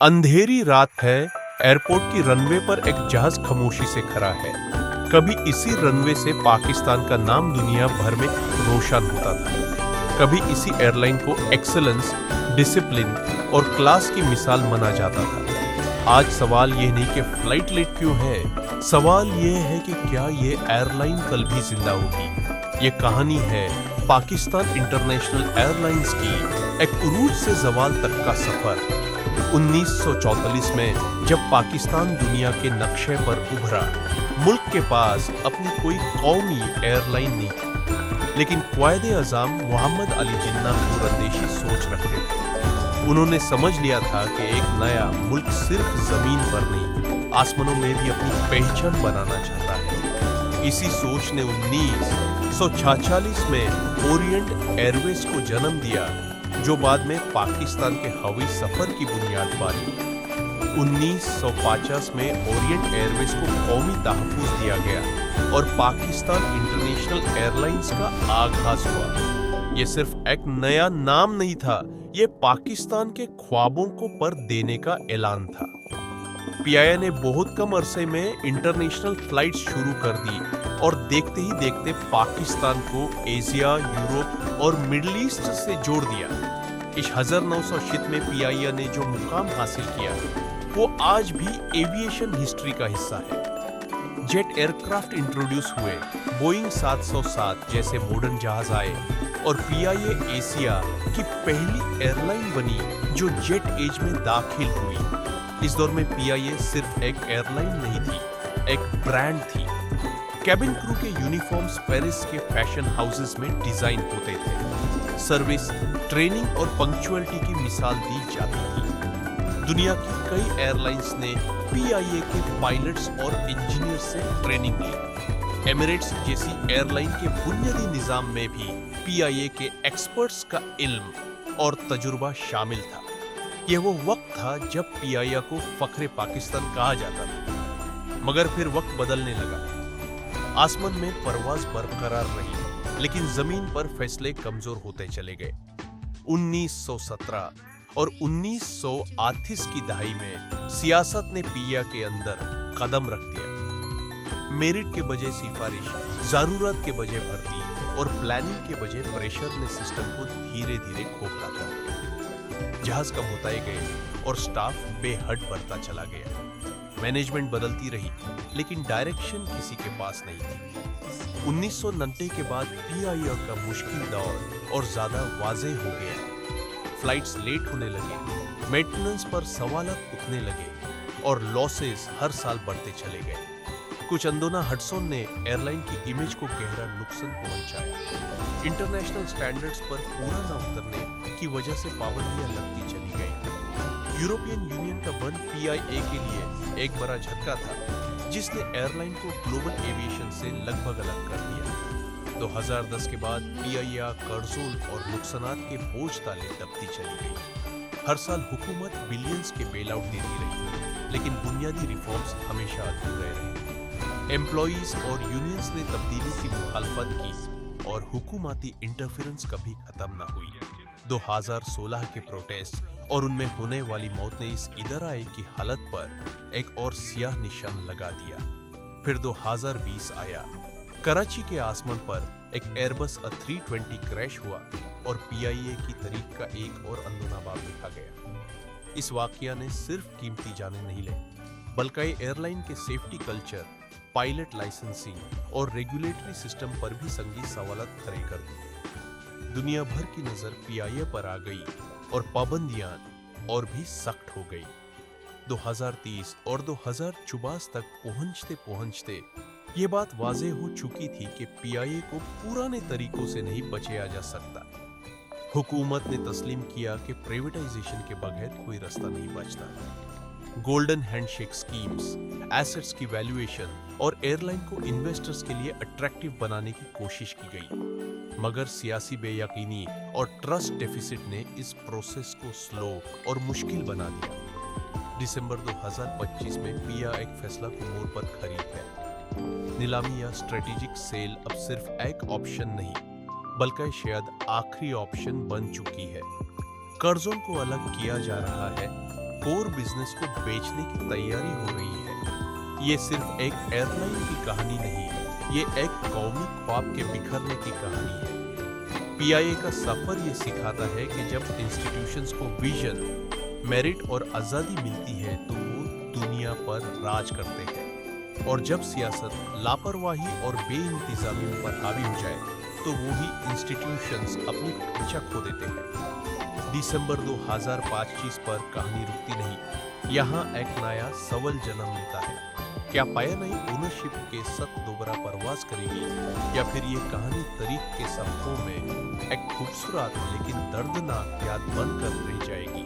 अंधेरी रात है, एयरपोर्ट की रनवे पर एक जहाज खामोशी से खड़ा है। कभी इसी रनवे से पाकिस्तान का नाम दुनिया भर में रोशन होता था। कभी इसी एयरलाइन को एक्सेलेंस, डिसिप्लिन और क्लास की मिसाल माना जाता था। आज सवाल ये नहीं कि फ्लाइट लेट क्यों है, सवाल ये है कि क्या ये एयरलाइन कल भी जिंदा होगी। ये कहानी है पाकिस्तान इंटरनेशनल एयरलाइंस की एक उरूज से जवाल तक का सफर। 1944 में जब पाकिस्तान दुनिया के नक्शे पर उभरा, मुल्क के पास अपनी कोई कौमी एयरलाइन नहीं थी, लेकिन क़ायद-ए-आज़म मोहम्मद अली जिन्ना दूरंदेशी सोच रखते थे। उन्होंने समझ लिया था कि एक नया मुल्क सिर्फ जमीन पर नहीं, आसमानों में भी अपनी पहचान बनाना चाहता है। इसी सोच ने 1946 में ओरिएंट एयरवेज को जन्म दिया, जो बाद में पाकिस्तान के हवाई सफर की बुनियाद पारी। 1950 में ओरिएंट एयरवेज को कौमी तहफ़्फ़ुज़ दिया गया और पाकिस्तान इंटरनेशनल एयरलाइंस का आगाज हुआ। ये सिर्फ एक नया नाम नहीं था, ये पाकिस्तान के ख्वाबों को पर देने का ऐलान था। पीआईए ने बहुत कम अरसे में इंटरनेशनल फ्लाइट्स शुरू कर दी और देखते ही देखते पाकिस्तान को एशिया, यूरोप और मिडिल ईस्ट से जोड़ दिया। इस 1906 में पीआईए ने जो मुकाम हासिल किया, वो आज भी एविएशन हिस्ट्री का हिस्सा है। जेट एयरक्राफ्ट इंट्रोड्यूस हुए, बोइंग 707 जैसे मॉडर्न जहाज आए और पीआईए एशिया की पहली एयरलाइन बनी जो जेट एज में दाखिल हुई। इस दौर में पीआईए सिर्फ एक एयरलाइन नहीं थी, एक ब्रांड थी। कैबिन क्रू के यूनिफॉर्म्स पेरिस के फैशन हाउसेस में डिजाइन होते थे। सर्विस, ट्रेनिंग और पंक्चुअलिटी की मिसाल दी जाती थी। दुनिया की कई एयरलाइंस ने पीआईए के पायलट्स और इंजीनियर से ट्रेनिंग ली। एमिरेट्स जैसी एयरलाइन के बुनियादी निजाम में भी पीआईए के एक्सपर्ट्स का इल्म और तजुर्बा शामिल था। यह वो वक्त था जब पीआईए को फख्रे पाकिस्तान कहा जाता था। मगर फिर वक्त बदलने लगा। आसमान में परवाज बरकरार रही, लेकिन जमीन पर फैसले कमजोर होते चले गए। 1917 और 1938 की दहाई में सियासत ने पीआईए के अंदर कदम रख दिया। मेरिट के बजाय सिफारिश, जरूरत के बजाय भर्ती और प्लानिंग के बजाय प्रेशर ने सिस्टम को धीरे धीरे खोखला कर दिया। जहाज कम होते गए और स्टाफ बेहद बढ़ता चला गया। मैनेजमेंट बदलती रही, लेकिन डायरेक्शन किसी के पास नहीं थी। 1990 के बाद पीआईए का मुश्किल दौर और ज्यादा वाज़ेह हो गया। फ्लाइट्स लेट होने लगे, मेंटेनेंस पर सवालात उठने लगे और लॉसेस हर साल बढ़ते चले गए। कुछ अंदोना हडसन ने एयरलाइन की इमेज को गहरा नुकसान पहुंचाया। इंटरनेशनल स्टैंडर्ड्स पर पूरा न उतरने की वजह से पाबंदियां लगती चली गई। यूरोपियन यूनियन का बंद पीआईए के लिए एक बड़ा झटका था, जिसने एयरलाइन को ग्लोबल एविएशन से लगभग अलग कर दिया। 2010 के बाद पीआईए कर्जों और नुकसानात के बोझ ताले दबती चली गई। हर साल हुकूमत बिलियंस के बेल आउट देती रही, लेकिन बुनियादी रिफॉर्म्स हमेशा अधूरे रहे। एम्प्लॉइज और यूनियंस ने तब्दीली की मुखालफत की और हुकूमती इंटरफेरेंस कभी खत्म न हुई। 2016 के प्रोटेस्ट और उनमें होने वाली मौत ने इस इदारे की हालत पर एक और सियाह निशान लगा दिया। फिर 2020 आया। कराची के आसमान पर एक एयरबस A320 क्रैश हुआ और पीआईए की तारीख का एक और अंदोना बाब लिखा गया। इस वाकया ने सिर्फ कीमती जानें नहीं ली, बल्कि एयरलाइन के सेफ्टी कल्चर, पायलट लाइसेंसिंग और रेगुलेटरी सिस्टम पर भी संगीन सवालात खड़े कर दिए। दुनिया भर की नजर पीआईए पर आ गई और पाबंदियां और भी सख्त हो गई। 2030 और 2024 तक पहुंचते पहुंचते ये बात वाज़ेह हो चुकी थी कि पीआईए को पुराने तरीकों से नहीं बचाया जा सकता। हुकूमत ने तस्लीम किया कि प्राइवेटाइजेशन के बगैर कोई रास्ता नहीं बचता। गोल्डन हैंडशेक स्कीम्स, एसेट्स की वैल्यूएशन और एयरलाइन को इन्वेस्टर्स के लिए अट्रैक्टिव बनाने की कोशिश की गई, मगर सियासी बेयकीनी और ट्रस्ट डेफिसिट ने इस प्रोसेस को स्लो और मुश्किल बना दिया। दिसंबर 2025 में पीआईए एक फैसला को मोड़ पर खड़ी है। नीलामी या स्ट्रेटेजिक सेल अब सिर्फ एक ऑप्शन नहीं, बल्कि शायद आखिरी ऑप्शन बन चुकी है। कर्जों को अलग किया जा रहा है, कोर बिजनेस को बेचने की तैयारी हो रही है। ये सिर्फ एक एयरलाइन की कहानी नहीं, ये एक कौमी ख्वाब के बिखरने की कहानी है। पीआईए का सफर ये सिखाता है कि जब इंस्टीट्यूशंस को विजन, मेरिट और आजादी मिलती है तो वो दुनिया पर राज करते हैं, और जब सियासत लापरवाही और बेइंतजामियों पर हावी हो जाए तो वो ही इंस्टीट्यूशंस अपनी ढांचा खो देते हैं। दिसंबर 2025 पर कहानी रुकती नहीं, यहाँ एक नया सवाल जन्म लेता है। क्या पाया नई ओनरशिप के साथ दोबारा परवाज करेगी, या फिर ये कहानी तारीख के सफ़ों में एक खूबसूरत लेकिन दर्दनाक याद बनकर रह जाएगी।